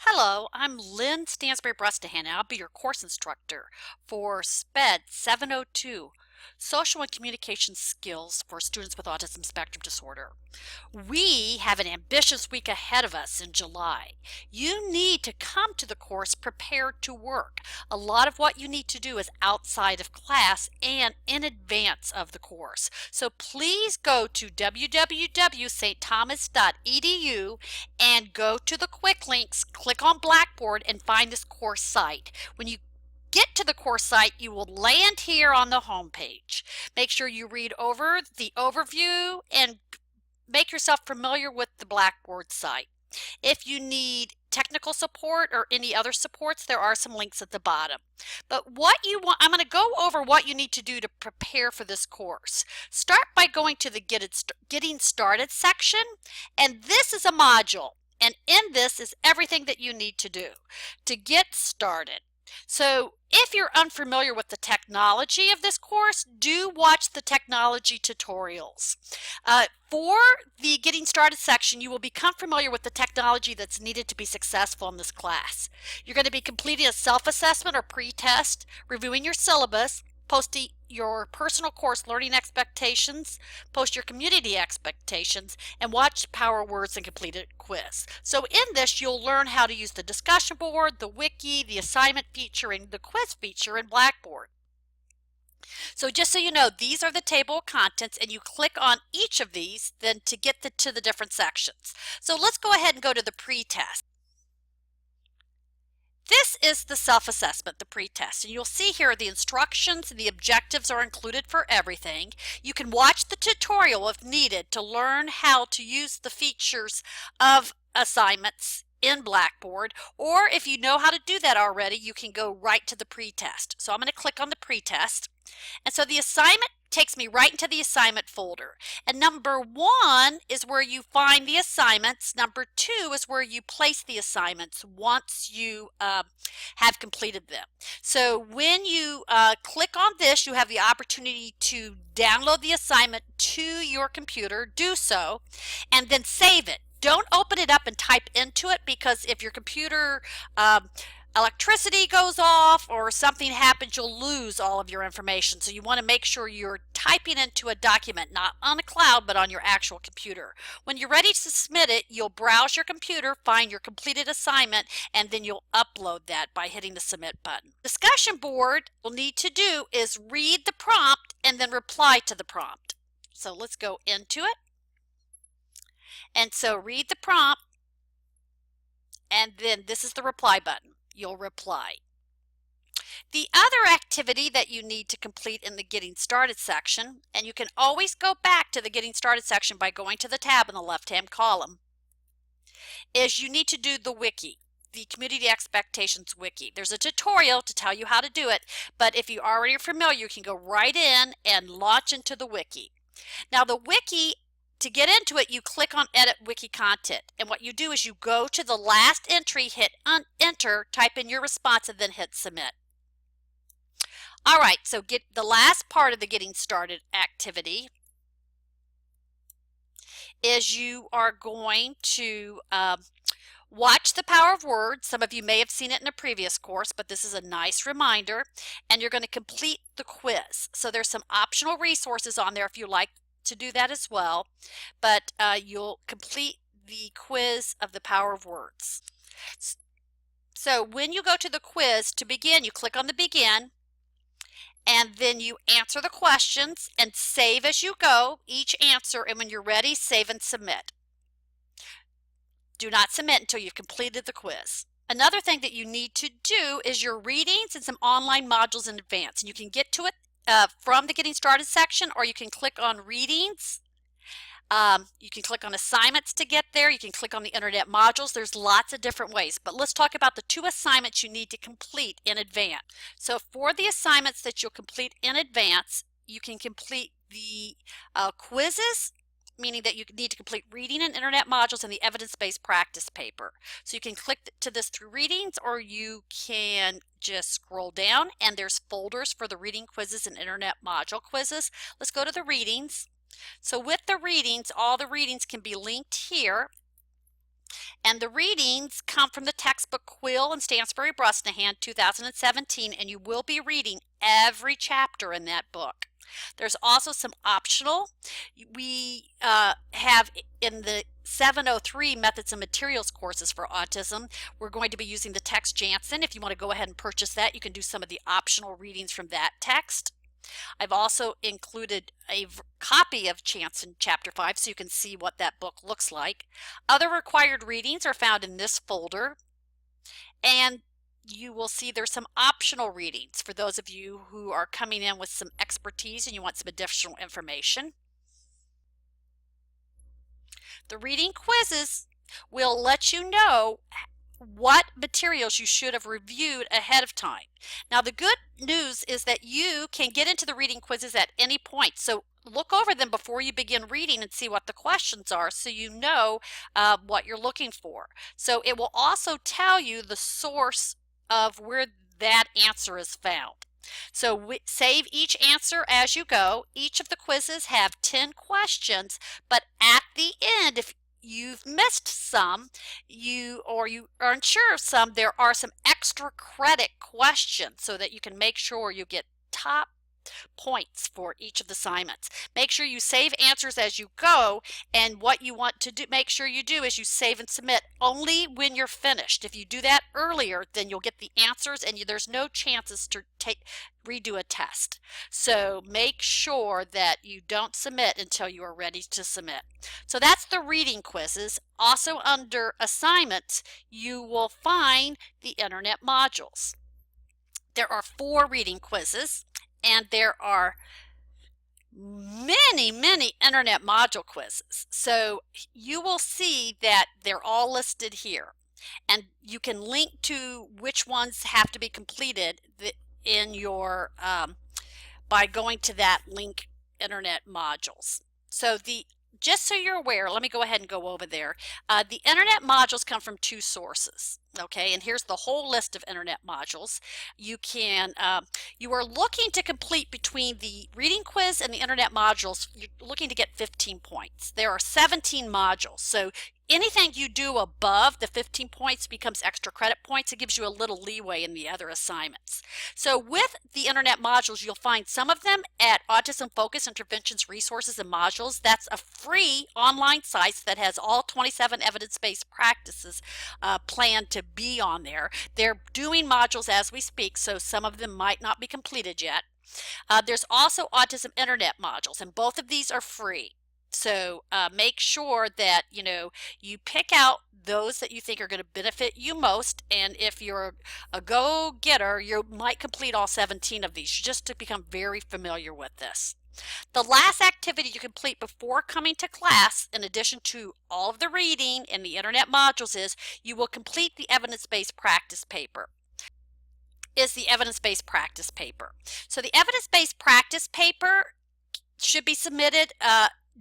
Hello, I'm Lynn Stansbury-Brustahan, and I'll be your course instructor for SPED 702, Social and Communication Skills for Students with Autism Spectrum Disorder. We have an ambitious week ahead of us in July. You need to come to the course prepared to work. A lot of what you need to do is outside of class and in advance of the course. So please go to www.stthomas.edu and go to the quick links, click on Blackboard, and find this course site. When you get to the course site, you will land here on the home page. Make sure you read over the overview and make yourself familiar with the Blackboard site. If you need technical support or any other supports, there are some links at the bottom. But what you want, I'm going to go over what you need to do to prepare for this course. Start by going to the Getting Started section, and this is a module. And in this is everything that you need to do to get started. So if you're unfamiliar with the technology of this course, do watch the technology tutorials. For the Getting Started section, you will become familiar with the technology that's needed to be successful in this class. You're going to be completing a self-assessment or pre-test, reviewing your syllabus, posting your personal course learning expectations, post your community expectations, and watch Power Words and complete a quiz. So in this, you'll learn how to use the discussion board, the wiki, the assignment feature, and the quiz feature in Blackboard. So just so you know, these are the table of contents, and you click on each of these then to get to the different sections. So let's go ahead and go to the pre-test. This is the self-assessment, the pre-test, and you'll see here the instructions and the objectives are included for everything. You can watch the tutorial if needed to learn how to use the features of assignments in Blackboard, or if you know how to do that already, you can go right to the pre-test. So I'm going to click on the pre-test, and so the assignment takes me right into the assignment folder. And number 1 is where you find the assignments. Number 2 is where you place the assignments once you have completed them. So when you click on this, you have the opportunity to download the assignment to your computer. Do so, and then save it. Don't open it up and type into it, because if your computer electricity goes off or something happens, you'll lose all of your information. So you want to make sure you're typing into a document, not on a cloud, but on your actual computer. When you're ready to submit it, you'll browse your computer, find your completed assignment, and then you'll upload that by hitting the submit button. Discussion board you'll need to do is read the prompt and then reply to the prompt. So let's go into it. And so read the prompt, and then this is the reply button. You'll reply. The other activity that you need to complete in the Getting Started section, and you can always go back to the Getting Started section by going to the tab in the left-hand column, is you need to do the wiki, the Community Expectations Wiki. There's a tutorial to tell you how to do it, but if you already are familiar, you can go right in and launch into the wiki. Now the wiki, to get into it, you click on Edit Wiki Content, and what you do is you go to the last entry, hit Enter, type in your response, and then hit Submit. All right, so get the last part of the Getting Started activity is you are going to watch the Power of Words. Some of you may have seen it in a previous course, but this is a nice reminder, and you're going to complete the quiz. So there's some optional resources on there if you like to do that as well, but you'll complete the quiz of the Power of Words. So when you go to the quiz to begin, you click on the Begin, and then you answer the questions and save as you go each answer, and when you're ready, save and submit. Do not submit until you've completed the quiz. Another thing that you need to do is your readings and some online modules in advance, and you can get to it from the Getting Started section, or you can click on Readings. You can click on Assignments to get there. You can click on the Internet modules. There's lots of different ways, but let's talk about the 2 assignments you need to complete in advance. So for the assignments that you'll complete in advance, you can complete the quizzes, meaning that you need to complete reading and internet modules and the evidence-based practice paper. So you can click to this through readings, or you can just scroll down and there's folders for the reading quizzes and internet module quizzes. Let's go to the readings. So with the readings, all the readings can be linked here. And the readings come from the textbook Quill and Stansbury Brusnahan 2017, and you will be reading every chapter in that book. There's also some optional. We have in the 703 Methods and Materials courses for autism, we're going to be using the text Jansen. If you want to go ahead and purchase that, you can do some of the optional readings from that text. I've also included a copy of Jansen Chapter 5 so you can see what that book looks like. Other required readings are found in this folder, and you will see there's some optional readings for those of you who are coming in with some expertise and you want some additional information. The reading quizzes will let you know what materials you should have reviewed ahead of time. Now, the good news is that you can get into the reading quizzes at any point. So look over them before you begin reading and see what the questions are so you know what you're looking for. So it will also tell you the source of where that answer is found. So save each answer as you go. Each of the quizzes have 10 questions, but at the end, if you've missed some, you are unsure of some, there are some extra credit questions so that you can make sure you get top points for each of the assignments. Make sure you save answers as you go, and what you want to do, make sure you do, is you save and submit only when you're finished. If you do that earlier, then you'll get the answers and there's no chances to redo a test. So make sure that you don't submit until you are ready to submit. So that's the reading quizzes. Also under assignments, you will find the internet modules. There are 4 reading quizzes, and there are many internet module quizzes. So you will see that they're all listed here, and you can link to which ones have to be completed in your by going to that link, internet modules. So just so you're aware, let me go ahead and go over there. The internet modules come from 2 sources. Okay, and here's the whole list of internet modules. You are looking to complete between the reading quiz and the internet modules, you're looking to get 15 points. There are 17 modules, so anything you do above the 15 points becomes extra credit points. It gives you a little leeway in the other assignments. So with the internet modules, you'll find some of them at Autism Focus Interventions Resources and Modules. That's a free online site that has all 27 evidence-based practices planned to be on there. They're doing modules as we speak, so some of them might not be completed yet. There's also Autism Internet modules, and both of these are free. So make sure that you pick out those that you think are going to benefit you most, and if you're a go-getter, you might complete all 17 of these just to become very familiar with this. The last activity you complete before coming to class, in addition to all of the reading and the internet modules, is you will complete the evidence-based practice paper. So the evidence-based practice paper should be submitted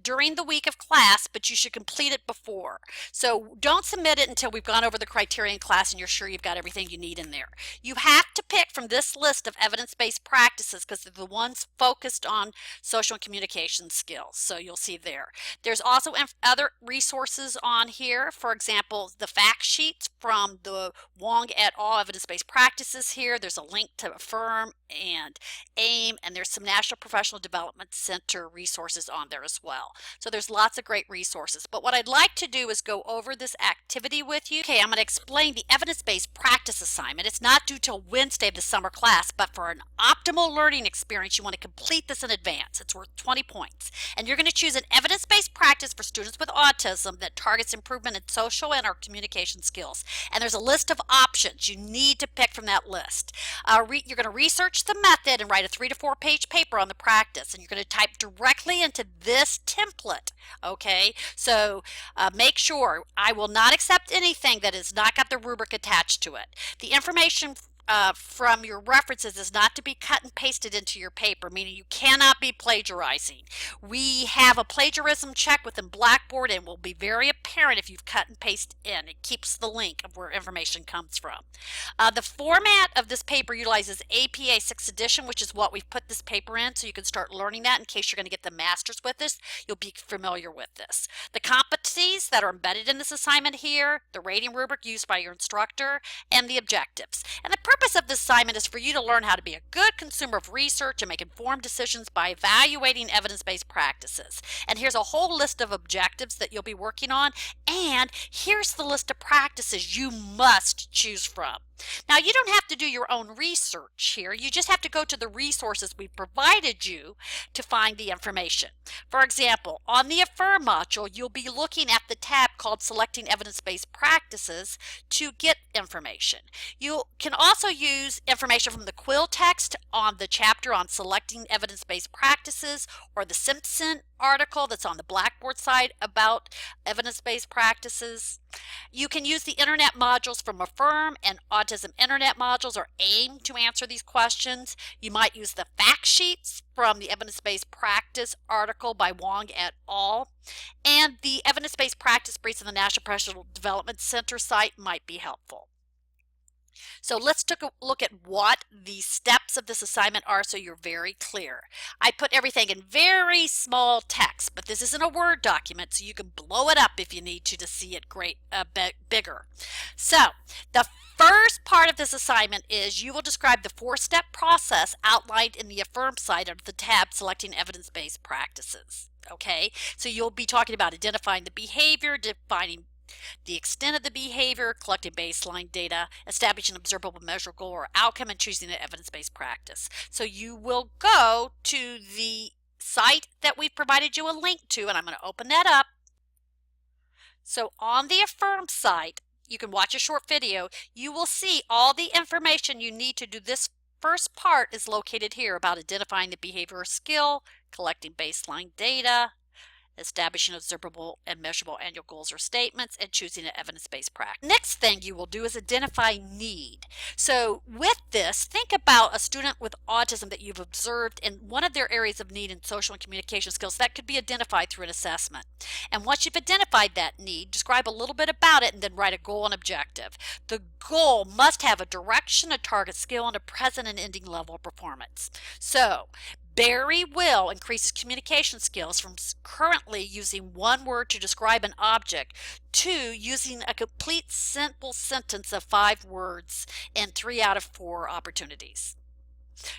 during the week of class, but you should complete it before. So don't submit it until we've gone over the criteria in class and you're sure you've got everything you need in there. You have to pick from this list of evidence-based practices because they're the ones focused on social and communication skills. So you'll see there. There's also other resources on here. For example, the fact sheets from the Wong et al. Evidence-based practices here. There's a link to Affirm and AIM, and there's some National Professional Development Center resources on there as well. So there's lots of great resources. But what I'd like to do is go over this activity with you. Okay, I'm going to explain the evidence-based practice assignment. It's not due till Wednesday of the summer class, but for an optimal learning experience, you want to complete this in advance. It's worth 20 points. And you're going to choose an evidence-based practice for students with autism that targets improvement in social and or communication skills. And there's a list of options. You need to pick from that list. You're going to research the method and write a 3 to 4 page paper on the practice. And you're going to type directly into this template. Okay, so make sure I will not accept anything that has not got the rubric attached to it. The information from your references is not to be cut and pasted into your paper, meaning you cannot be plagiarizing. We have a plagiarism check within Blackboard, and it will be very apparent if you've cut and pasted in. It keeps the link of where information comes from. The format of this paper utilizes APA 6th edition, which is what we've put this paper in, so you can start learning that in case you're going to get the master's with this. You'll be familiar with this. The competencies that are embedded in this assignment here, the rating rubric used by your instructor, and the objectives. And the purpose of this assignment is for you to learn how to be a good consumer of research and make informed decisions by evaluating evidence-based practices. And here's a whole list of objectives that you'll be working on, and here's the list of practices you must choose from. Now, you don't have to do your own research here. You just have to go to the resources we've provided you to find the information. For example, on the Affirm module, you'll be looking at the tab called Selecting Evidence-Based Practices to get information. You can also use information from the quill text on the chapter on Selecting Evidence-Based Practices, or the Simpson article that's on the Blackboard side about evidence-based practices. You can use the internet modules from Affirm, and Autism Internet modules are aimed to answer these questions. You might use the fact sheets from the Evidence-Based Practice article by Wong et al. And the Evidence-Based Practice Briefs on the National Professional Development Center site might be helpful. So let's take a look at what the steps of this assignment are so you're very clear. I put everything in very small text, but this isn't a Word document, so you can blow it up if you need to see it bigger. So the first part of this assignment is you will describe the 4-step process outlined in the Affirm site under the tab Selecting Evidence-Based Practices. Okay, so you'll be talking about identifying the behavior, defining the extent of the behavior, collecting baseline data, establishing an observable, measurable goal or outcome, and choosing an evidence-based practice. So you will go to the site that we've provided you a link to, and I'm going to open that up. So on the Affirm site, you can watch a short video. You will see all the information you need to do this first part is located here about identifying the behavior or skill, collecting baseline data, establishing observable and measurable annual goals or statements, and choosing an evidence-based practice. Next thing you will do is identify need. So with this, think about a student with autism that you've observed in one of their areas of need in social and communication skills that could be identified through an assessment. And once you've identified that need, describe a little bit about it and then write a goal and objective. The goal must have a direction, a target skill, and a present and ending level of performance. So Barry will increase communication skills from currently using one word to describe an object to using a complete simple sentence of 5 words in 3 out of 4 opportunities.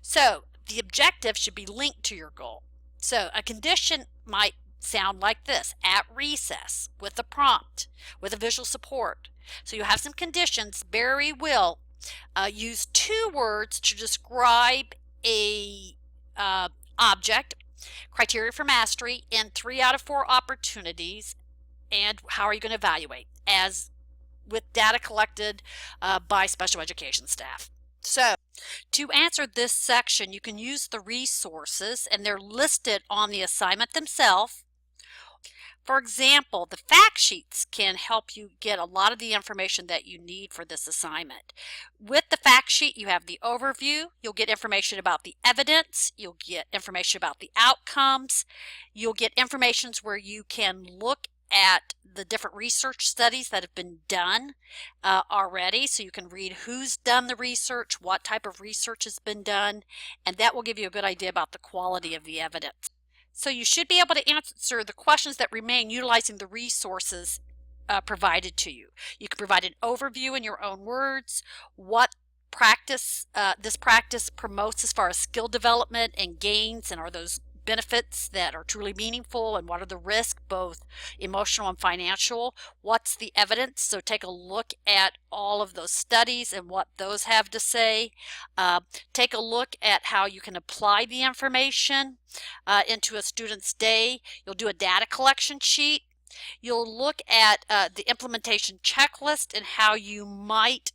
So the objective should be linked to your goal. So a condition might sound like this: at recess, with a prompt, with a visual support. So you have some conditions. Barry will use 2 words to describe a object, criteria for mastery, in 3 out of 4 opportunities, and how are you going to evaluate, as with data collected by special education staff. So to answer this section, you can use the resources, and they're listed on the assignment themselves. For example, the fact sheets can help you get a lot of the information that you need for this assignment. With the fact sheet, you have the overview. You'll get information about the evidence. You'll get information about the outcomes. You'll get information where you can look at the different research studies that have been done already, so you can read who's done the research, what type of research has been done, and that will give you a good idea about the quality of the evidence. So you should be able to answer the questions that remain utilizing the resources provided to you. You can provide an overview in your own words, what practice this practice promotes as far as skill development and gains, and are those benefits that are truly meaningful, and what are the risks, both emotional and financial. What's the evidence? So take a look at all of those studies and what those have to say. Take a look at how you can apply the information into a student's day. You'll do a data collection sheet. You'll look at the implementation checklist and how you might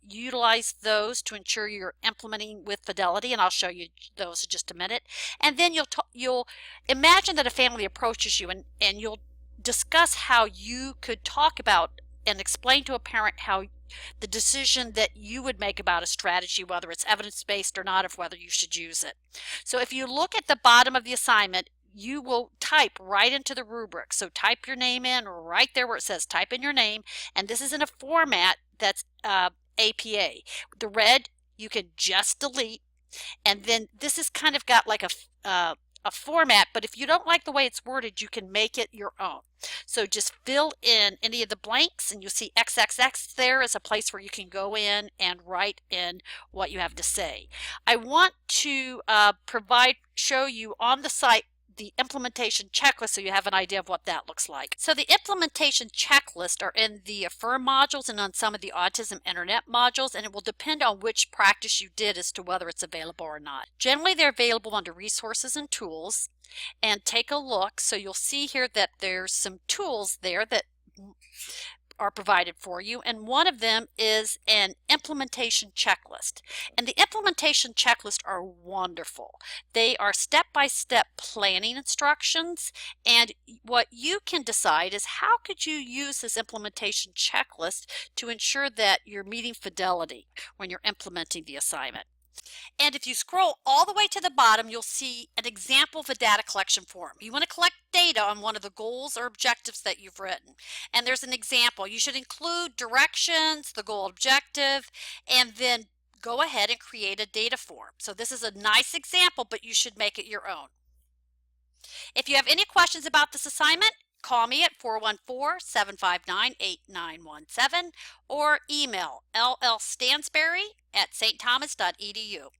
utilize those to ensure you're implementing with fidelity, and I'll show you those in just a minute. And then you'll imagine that a family approaches you, and you'll discuss how you could talk about and explain to a parent how the decision that you would make about a strategy, whether it's evidence-based or not, of whether you should use it. So if you look at the bottom of the assignment, you will type right into the rubric. So type your name in right there where it says type in your name, and this is in a format that's APA. The red you can just delete, and then this has kind of got like a format, but if you don't like the way it's worded, you can make it your own. So just fill in any of the blanks, and you'll see XXX there is a place where you can go in and write in what you have to say. I want to show you on the site the implementation checklist so you have an idea of what that looks like. So the implementation checklist are in the Affirm modules and on some of the Autism Internet modules, and it will depend on which practice you did as to whether it's available or not. Generally, they're available under resources and tools, and take a look. So you'll see here that there's some tools there that are provided for you, and one of them is an implementation checklist. And the implementation checklists are wonderful. They are step-by-step planning instructions, and what you can decide is how could you use this implementation checklist to ensure that you're meeting fidelity when you're implementing the assignment. And if you scroll all the way to the bottom, you'll see an example of a data collection form. You want to collect data on one of the goals or objectives that you've written. And there's an example. You should include directions, the goal objective, and then go ahead and create a data form. So this is a nice example, but you should make it your own. If you have any questions about this assignment, call me at 414-759-8917 or email llstansberry@stthomas.edu.